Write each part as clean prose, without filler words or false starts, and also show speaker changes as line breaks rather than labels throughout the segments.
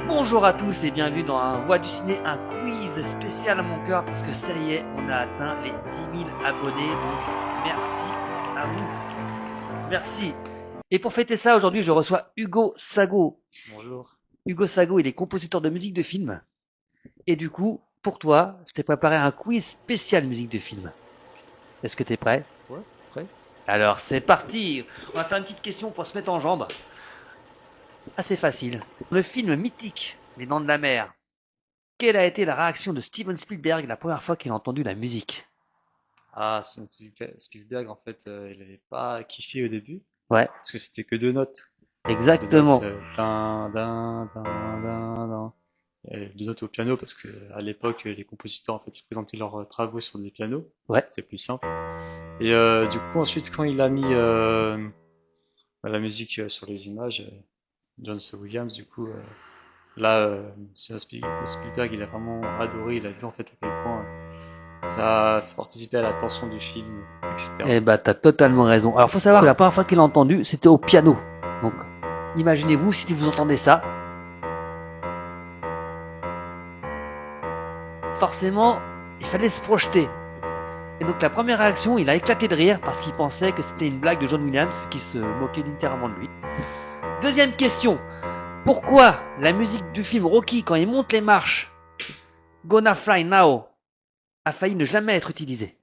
Bonjour à tous et bienvenue dans un Voix du Ciné, un quiz spécial à mon cœur parce que ça y est, on a atteint les 10 000 abonnés, donc merci à vous. Merci. Et pour fêter ça, aujourd'hui, je reçois Hugo Sago.
Bonjour.
Hugo Sago, il est compositeur de musique de film. Et du coup, pour toi, je t'ai préparé un quiz spécial musique de film. Est-ce que t'es prêt?
Ouais, prêt?
Alors, c'est parti. On va faire une petite question pour se mettre en jambe. Assez facile. Le film mythique Les Dents de la Mer. Quelle a été la réaction de Steven Spielberg la première fois qu'il a entendu la musique?
Ah, Spielberg, en fait, il avait pas kiffé au début,
Ouais,
parce que c'était que deux notes. Deux notes,
exactement.
din, din, din, din, din. Et deux notes au piano, parce que à l'époque, les compositeurs, en fait, ils présentaient leurs travaux sur des pianos.
Ouais.
C'était plus simple. Et du coup, ensuite, quand il a mis la musique sur les images, John C. Williams, du coup, là, Spielberg, il a vraiment adoré. Il a vu, en fait, à quel point ça participait à la tension du film, etc.
Eh bah, t'as totalement raison. Alors, faut savoir que la première fois qu'il a entendu, c'était au piano. Donc, imaginez-vous si vous entendez ça. Forcément, il fallait se projeter.
C'est ça.
Et donc, la première réaction, il a éclaté de rire parce qu'il pensait que c'était une blague de John Williams qui se moquait littéralement de lui. Deuxième question. Pourquoi la musique du film Rocky, quand il monte les marches, Gonna Fly Now, a failli ne jamais être utilisée?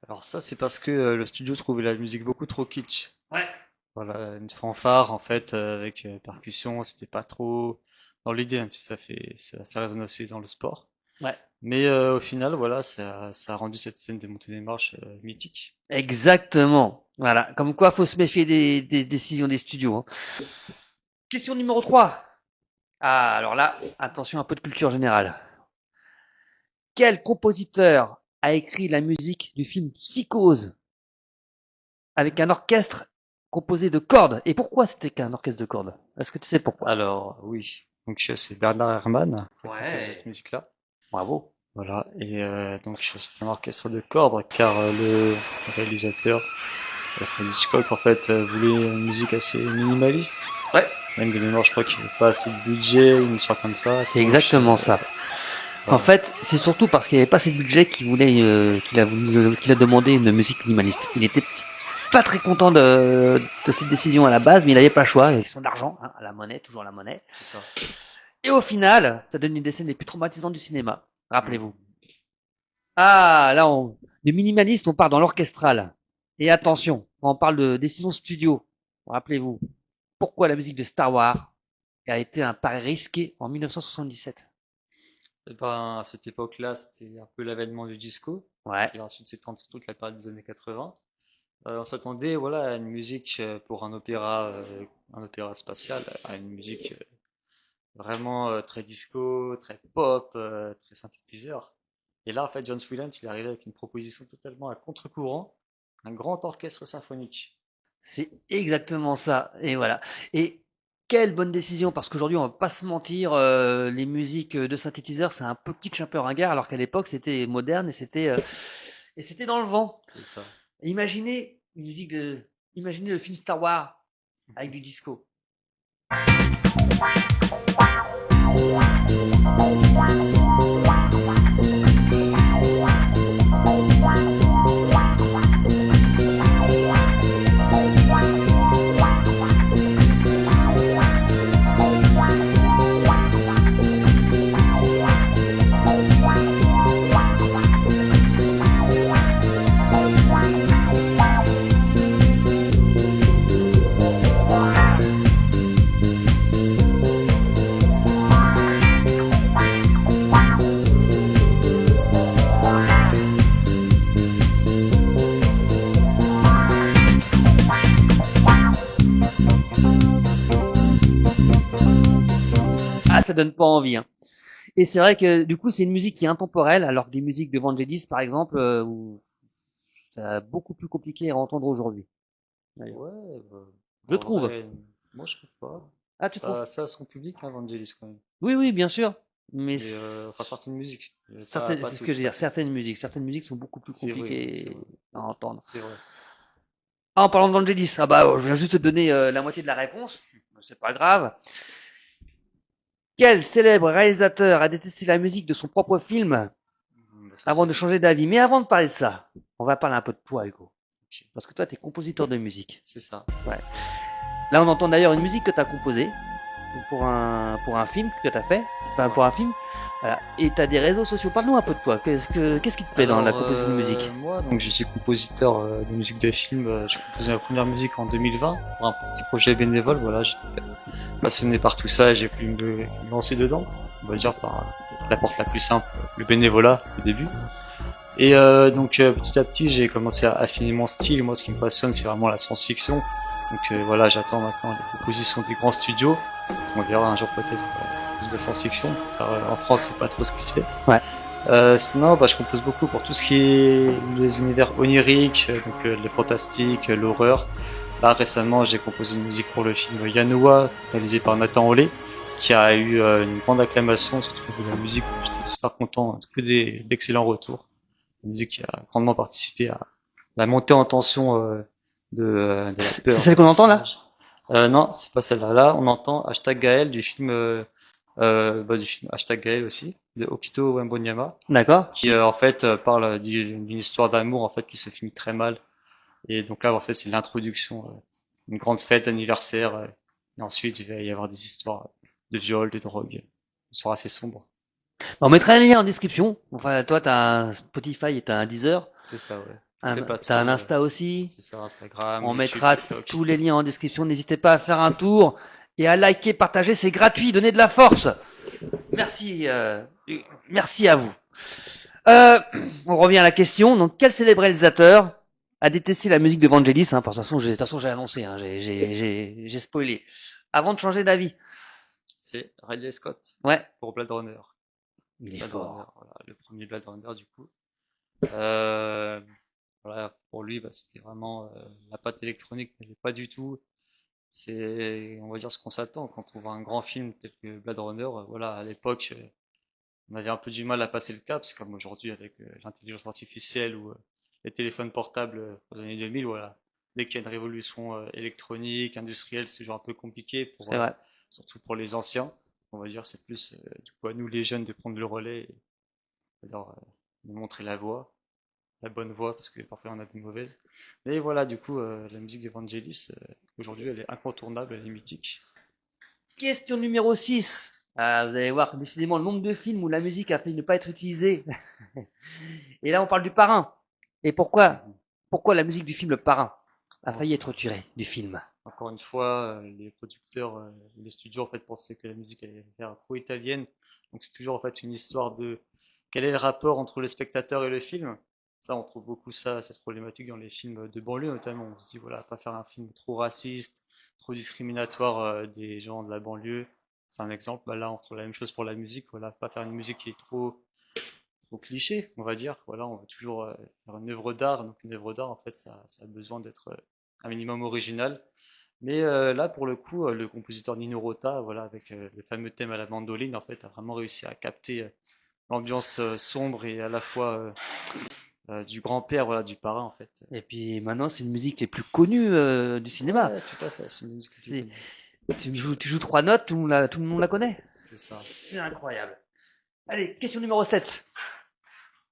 Alors ça, c'est parce que le studio trouvait la musique beaucoup trop kitsch.
Ouais.
Voilà, une fanfare en fait avec percussion, c'était pas trop dans l'idée, même si ça résonne aussi dans le sport.
Ouais.
Mais au final, voilà, ça a rendu cette scène des montées des marches mythique.
Exactement. Voilà. Comme quoi, faut se méfier des décisions des studios, hein. Question numéro 3. Ah, alors là, attention, un peu de culture générale. Quel compositeur a écrit la musique du film Psychose avec un orchestre composé de cordes? Et pourquoi c'était qu'un orchestre de cordes? Est-ce que tu sais pourquoi?
Alors oui, donc c'est Bernard Herrmann qui a composé cette
Ouais.
musique-là.
Bravo.
Voilà, et donc c'est un orchestre de cordes car le réalisateur Alfred Hitchcock en fait voulait une musique assez minimaliste.
Ouais.
Même de mémoire, je crois qu'il n'y avait pas assez de budget, une histoire comme ça,
C'est
accroche.
exactement ça. En
Voilà,
fait, c'est surtout parce qu'il n'y avait pas assez de budget qu'il a demandé une musique minimaliste. Il était pas très content de cette décision à la base, mais il n'avait pas le choix. Question d'argent, hein, à la monnaie, toujours la monnaie.
c'est ça.
Et au final, ça donne une des scènes les plus traumatisantes du cinéma.
Mm.
Rappelez-vous. Ah, là, de minimaliste, on part dans l'orchestral. Et attention, quand on parle de décision studio, rappelez-vous, pourquoi la musique de Star Wars a été un pari risqué en 1977?
Et ben, à cette époque-là, c'était un peu l'avènement du disco,
Ouais,
qui ensuite s'étend sur toute la période des années 80. On s'attendait, voilà, à une musique pour un opéra spatial, à une musique vraiment très disco, très pop, très synthétiseur. Et là, en fait, John Williams, il est arrivé avec une proposition totalement à contre-courant, un grand orchestre symphonique.
c'est exactement ça. Et voilà. Et quelle bonne décision, parce qu'aujourd'hui, on va pas se mentir, les musiques de synthétiseurs, c'est un peu kitsch, un peu ringard, alors qu'à l'époque, c'était moderne et c'était dans le vent.
C'est ça.
Imaginez une musique imaginez le film Star Wars avec du disco. Ah, ça donne pas envie, hein. Et c'est vrai que du coup, c'est une musique qui est intemporelle, alors que des musiques de Vangelis, par exemple, où c'est beaucoup plus compliqué à entendre aujourd'hui. D'ailleurs.
Ouais,
Je
en
trouve.
vrai, moi je trouve pas.
Ah, tu trouves?
Ça a son public, hein, Vangelis quand même.
Oui, oui, bien sûr. Mais
Mais enfin certaines musiques,
certaines,
pas
c'est ce que je
toutes,
veux
pas
dire.
toutes.
Certaines musiques sont beaucoup plus
C'est vrai, c'est
compliquées
vrai,
à entendre.
c'est vrai.
Ah, en parlant de Vangelis, ah bah, je viens juste te donner la moitié de la réponse. C'est pas grave. Quel célèbre réalisateur a détesté la musique de son propre film
Bah, ça,
avant
c'est
de changer d'avis? Mais avant de parler de ça, on va parler un peu de toi, Hugo.
ok.
Parce que toi, tu es compositeur de musique.
C'est ça.
Ouais. Là, on entend d'ailleurs une musique que tu as composée pour un film que tu as fait, enfin
Ouais.
pour un film. Voilà. Et tu as des réseaux sociaux. Parle-nous un peu de toi. Qu'est-ce qui te plaît dans la composition de musique?
Moi, donc, je suis compositeur de musique de film. J'ai composé ma première musique en 2020 pour un petit projet bénévole. Voilà, j'étais passionné par tout ça et j'ai voulu me lancer dedans. On va dire par la porte la plus simple, le bénévolat au début. Et petit à petit, j'ai commencé à affiner mon style. Moi, ce qui me passionne, c'est vraiment la science-fiction. Donc voilà, j'attends maintenant les propositions des grands studios. On verra un jour peut-être plus de la science-fiction. Car en France, c'est pas trop ce qui se fait.
Ouais.
Sinon, je compose beaucoup pour tout ce qui est les univers oniriques, le fantastique, l'horreur. Là, récemment, j'ai composé une musique pour le film Yanua, réalisé par Nathan Olé, qui a eu une grande acclamation, surtout de la musique. J'étais super content, que d'excellents retours. Une musique qui a grandement participé à la montée en tension de la
C'est
peur.
celle qu'on entend là?
Non, c'est pas celle-là. Là, on entend Hashtag Gaël du film Hashtag Gaël aussi, de Okito Wembonyama,
D'accord.
qui en fait parle d'une histoire d'amour en fait qui se finit très mal. Et donc là, en fait, c'est l'introduction, une grande fête anniversaire. Et ensuite, il va y avoir des histoires de viol, de drogue, des histoires assez sombres.
On mettra un lien en description. Enfin, toi, t'as un Spotify et t'as un Deezer.
C'est ça, ouais.
T'as un
Plateformes,
Insta aussi.
c'est ça, Instagram,
On
YouTube,
mettra
TikTok.
tous les liens en description. N'hésitez pas à faire un tour et à liker, partager. C'est gratuit. Donnez de la force. Merci. Merci à vous. On revient à la question. Donc, quel célèbre réalisateur a détesté la musique de Vangelis? De toute façon, j'ai annoncé. J'ai spoilé. Avant de changer d'avis.
C'est Ridley Scott
Ouais.
pour Blade Runner.
Il est
Blade
fort.
Runner, voilà, le premier Blade Runner du coup. Euh, voilà, pour lui, c'était vraiment la patte électronique, mais pas du tout. C'est, on va dire, ce qu'on s'attend quand on voit un grand film tel que Blade Runner. Voilà, à l'époque, on avait un peu du mal à passer le cap. C'est comme aujourd'hui avec l'intelligence artificielle ou les téléphones portables aux années 2000. Voilà, dès qu'il y a une révolution électronique, industrielle, c'est toujours un peu compliqué
C'est vrai.
surtout pour les anciens. On va dire, c'est plus du coup à nous les jeunes de prendre le relais et on va dire, de montrer la voie, la bonne voie, parce que parfois on a des mauvaises. Mais voilà, du coup, la musique d'Evangelis, aujourd'hui, elle est incontournable, elle est mythique.
Question numéro 6. Ah, vous allez voir décidément le nombre de films où la musique a failli ne pas être utilisée. Et là, on parle du Parrain. Et pourquoi la musique du film Le Parrain a failli être retirée du film?
Encore une fois, les producteurs, les studios en fait pensaient que la musique allait faire trop italienne. Donc c'est toujours en fait une histoire de quel est le rapport entre le spectateur et le film. Ça, on trouve beaucoup ça, cette problématique dans les films de banlieue notamment. On se dit voilà, pas faire un film trop raciste, trop discriminatoire des gens de la banlieue. C'est un exemple. Là, on trouve la même chose pour la musique. Voilà, pas faire une musique qui est trop cliché, on va dire. Voilà, on veut toujours faire une œuvre d'art. Donc une œuvre d'art, en fait, ça a besoin d'être un minimum original. Mais là, pour le coup, le compositeur Nino Rota, voilà, avec le fameux thème à la mandoline, en fait, a vraiment réussi à capter l'ambiance sombre et à la fois du grand-père, voilà, du parrain, en fait.
Et puis maintenant, c'est une musique les plus connues du cinéma.
Ouais, tout à fait, c'est une musique que
C'est-
tu
tu joues trois notes, tout le monde la connaît.
c'est ça.
C'est incroyable. Allez, question numéro 7.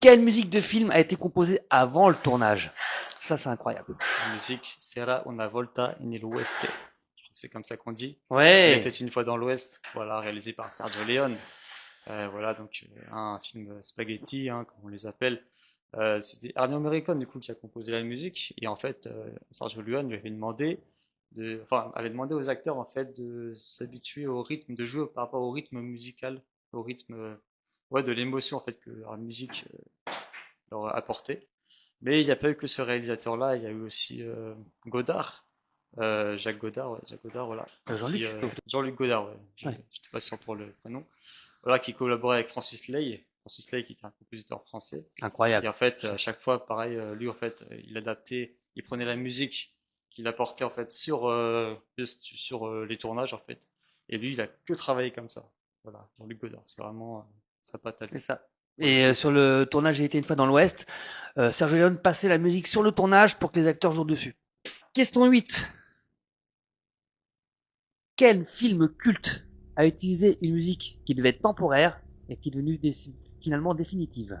Quelle musique de film a été composée avant le tournage? Ça, c'est incroyable.
La musique, Sera una volta nel Oeste. Je crois que c'est comme ça qu'on dit. Il
Ouais.
était une fois dans l'Ouest, voilà, réalisé par Sergio Leone. Voilà, donc un film spaghetti, hein, comme on les appelle. C'était Ennio Morricone du coup qui a composé la musique et en fait Sergio Leone lui avait demandé avait demandé aux acteurs en fait de s'habituer au rythme, de jouer par rapport au rythme musical, au rythme ouais, de l'émotion en fait que la musique leur apportait. Mais il n'y a pas eu que ce réalisateur-là, il y a eu aussi Godard, Jacques Godard, ouais, Jacques Godard, voilà,
Jean-Luc.
Jean-Luc Godard, ouais,
Ouais.
j'étais pas sûr pour le prénom, voilà, qui collaborait avec Francis Lay qui était un compositeur français. Et
Incroyable.
en fait, à chaque fois, pareil, lui, en fait, il adaptait, il prenait la musique qu'il apportait en fait sur les tournages en fait. Et lui, il a que travaillé comme ça. Voilà, Jean-Luc Godard, c'est vraiment sa patte à
C'est
lui.
ça. Et sur le tournage, j'ai été une fois dans l'Ouest. Sergio Leone passait la musique sur le tournage pour que les acteurs jouent dessus. Question 8. Quel film culte a utilisé une musique qui devait être temporaire et qui est devenue finalement définitive?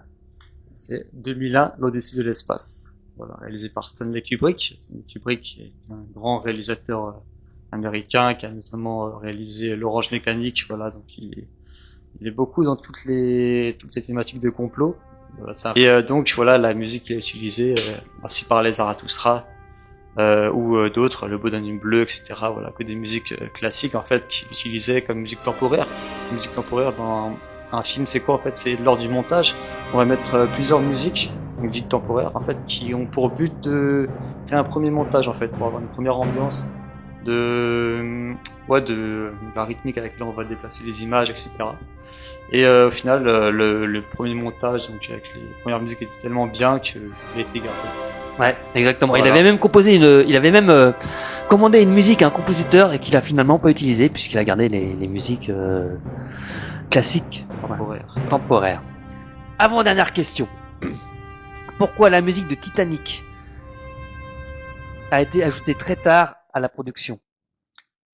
C'est 2001, l'Odyssée de l'espace. Voilà, réalisé par Stanley Kubrick. Stanley Kubrick est un grand réalisateur américain qui a notamment réalisé L'Orange Mécanique. Voilà, donc il est beaucoup dans toutes les thématiques de complot. Voilà, ça. Et donc voilà, la musique qu'il a utilisée, ainsi par les Zarathustra ou d'autres, Le Beau Danube Bleu, etc. Voilà, que des musiques classiques en fait qu'il utilisait comme musique temporaire. Musique temporaire dans un film, c'est quoi en fait? C'est lors du montage, on va mettre plusieurs musiques, musiques temporaires en fait, qui ont pour but de créer un premier montage en fait, pour avoir une première ambiance de la rythmique avec laquelle on va déplacer les images, etc. Et au final, le premier montage, donc avec les premières musiques, était tellement bien qu'il a été gardé.
Ouais, exactement.
Voilà.
Il avait même commandé une musique à un compositeur et qu'il a finalement pas utilisé puisqu'il a gardé les musiques classiques, temporaires. Avant-dernière question. Pourquoi la musique de Titanic a été ajoutée très tard à la production?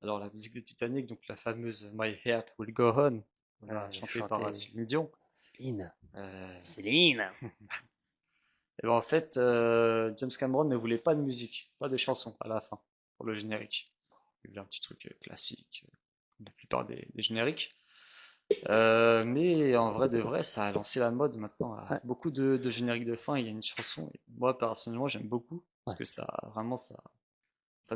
Alors la musique de Titanic, donc la fameuse My Heart Will Go On, voilà, chantée par Céline Dion.
Céline.
Et ben en fait, James Cameron ne voulait pas de musique, pas de chanson à la fin pour le générique. Il voulait un petit truc classique, comme la plupart des génériques. Mais en vrai de vrai, ça a lancé la mode maintenant.
Ouais.
Beaucoup de génériques de fin, il y a une chanson. Et moi personnellement, j'aime beaucoup parce que ça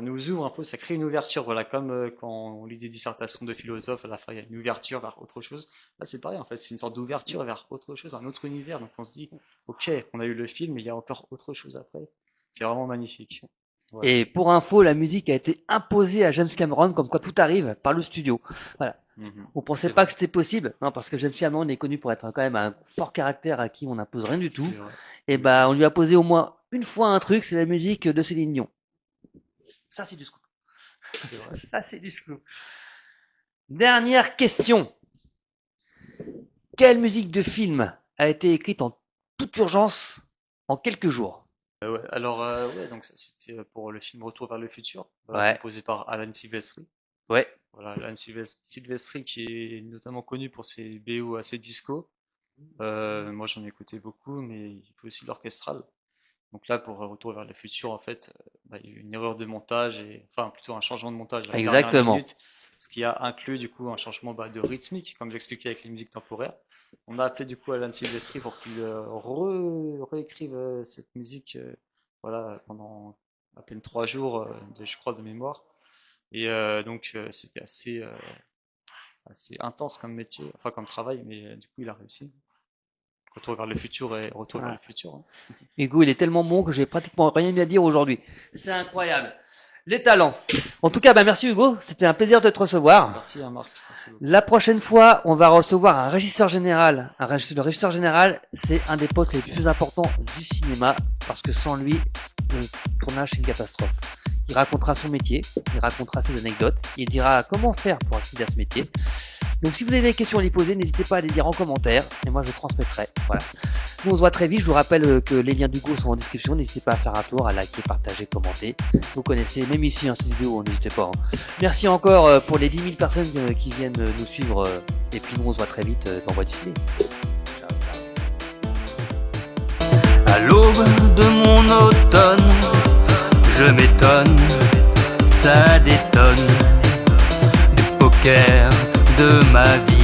nous ouvre un peu, ça crée une ouverture. Voilà, comme quand on lit des dissertations de philosophes, à la fin il y a une ouverture vers autre chose. Là, c'est pareil en fait, c'est une sorte d'ouverture vers autre chose, un autre univers. Donc on se dit, ok, on a eu le film, mais il y a encore autre chose après. C'est vraiment magnifique.
Ouais. Et pour info, la musique a été imposée à James Cameron, comme quoi tout arrive par le studio. Voilà. On pensait pas que c'était possible, non, parce que James Cameron est connu pour être quand même un fort caractère à qui on n'impose rien du tout. Et on lui a posé au moins une fois un truc, c'est la musique de Céline Dion. Ça, c'est du scoop. Ça, c'est du scoop. Dernière question. Quelle musique de film a été écrite en toute urgence en quelques jours?
Ouais, alors, donc ça c'était pour le film Retour vers le futur, composé par Alan Silvestri.
Ouais.
Voilà, Alan Silvestri qui est notamment connu pour ses BO assez disco. Moi j'en ai écouté beaucoup, mais il fait aussi de l'orchestral. Donc là, pour Retour vers le futur, en fait, il y a eu une erreur de montage, enfin plutôt un changement de montage à la dernière minute, ce qui a inclus du coup un changement de rythmique, comme j'expliquais avec les musiques temporaires. On a appelé du coup Alan Silvestri pour qu'il réécrive cette musique voilà, pendant à peine 3 jours, je crois, de mémoire. Et donc c'était assez intense comme métier, enfin comme travail, mais du coup il a réussi. Retour vers le futur et Retour vers le futur. Hein.
Hugo, il est tellement bon que j'ai pratiquement rien à dire aujourd'hui. C'est incroyable. Les talents. En tout cas, merci Hugo, c'était un plaisir de te recevoir.
Merci Marc. Merci beaucoup.
La prochaine fois, on va recevoir un régisseur général. Le régisseur général, c'est un des postes les plus importants du cinéma parce que sans lui, le tournage c'est une catastrophe. Il racontera son métier, il racontera ses anecdotes, il dira comment faire pour accéder à ce métier. Donc si vous avez des questions à lui poser, n'hésitez pas à les dire en commentaire et moi je transmettrai. Voilà. Nous on se voit très vite, je vous rappelle que les liens d'Hugo sont en description, n'hésitez pas à faire un tour, à liker, partager, commenter. Vous connaissez, même ici cette vidéo, n'hésitez pas. Merci encore pour les 10 000 personnes qui viennent nous suivre et puis nous on se voit très vite dans Voix du Ciné.
À l'aube de mon automne, je m'étonne, ça détonne du poker de ma vie.